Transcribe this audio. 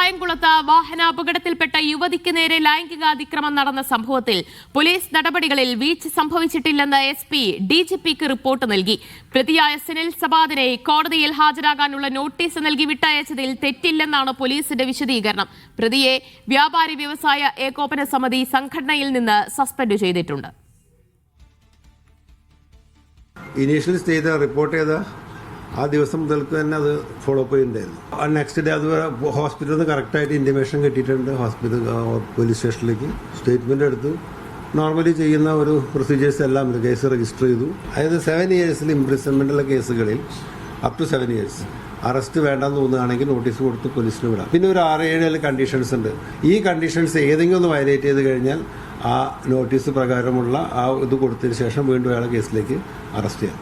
കായംകുളത്ത് വാഹനാപകടത്തിൽപ്പെട്ട യുവതിക്ക് നേരെ ലൈംഗികാതിക്രമം നടന്ന സംഭവത്തിൽ പോലീസ് നടപടികളിൽ വീഴ്ച സംഭവിച്ചിട്ടില്ലെന്ന് SP DGPക്ക് റിപ്പോർട്ട് നൽകി. പ്രതിയായ സുനിൽ സബാദിനെ കോടതിയിൽ ഹാജരാകാനുള്ള നോട്ടീസ് നൽകി വിട്ടയച്ചതിൽ തെറ്റില്ലെന്നാണ് പോലീസിന്റെ വിശദീകരണം. പ്രതിയെ വ്യാപാരി വ്യവസായ ഏകോപന സമിതി സംഘടനയിൽ നിന്ന് സസ്പെൻഡ് ചെയ്തിട്ടുണ്ട്. ഇനീഷ്യൽ സ്റ്റേജ് റിപ്പോർട്ട് ചെയ്ത ആ ദിവസം മുതൽക്ക് തന്നെ അത് ഫോളോ അപ്പ് ചെയ്യുന്നുണ്ടായിരുന്നു. നെക്സ്റ്റ് ഡേ അത് ഹോസ്പിറ്റലിൽ നിന്ന് കറക്റ്റായിട്ട് ഇൻറ്റിമേഷൻ കിട്ടിയിട്ടുണ്ട്. ഹോസ്പിറ്റൽ പോലീസ് സ്റ്റേഷനിലേക്ക് സ്റ്റേറ്റ്മെൻറ്റ് എടുത്തു. നോർമലി ചെയ്യുന്ന ഒരു പ്രൊസീജിയേഴ്സ് എല്ലാം കേസ് രജിസ്റ്റർ ചെയ്തു. അതായത് 7 years ഇംപ്രിസൺമെൻറ്റുള്ള കേസുകളിൽ അപ് ടു 7 years അറസ്റ്റ് വേണ്ടെന്ന് തോന്നുകയാണെങ്കിൽ നോട്ടീസ് കൊടുത്ത് പോലീസിന് വിടാം. പിന്നെ ഒരു 6-7 കണ്ടീഷൻസ് ഉണ്ട്. ഈ കണ്ടീഷൻസ് ഏതെങ്കിലും ഒന്ന് വയലേറ്റ് ചെയ്ത് കഴിഞ്ഞാൽ ആ നോട്ടീസ് പ്രകാരമുള്ള ആ ഇത് കൊടുത്തതിന് ശേഷം വീണ്ടും അയാളെ കേസിലേക്ക് അറസ്റ്റ് ചെയ്യാം.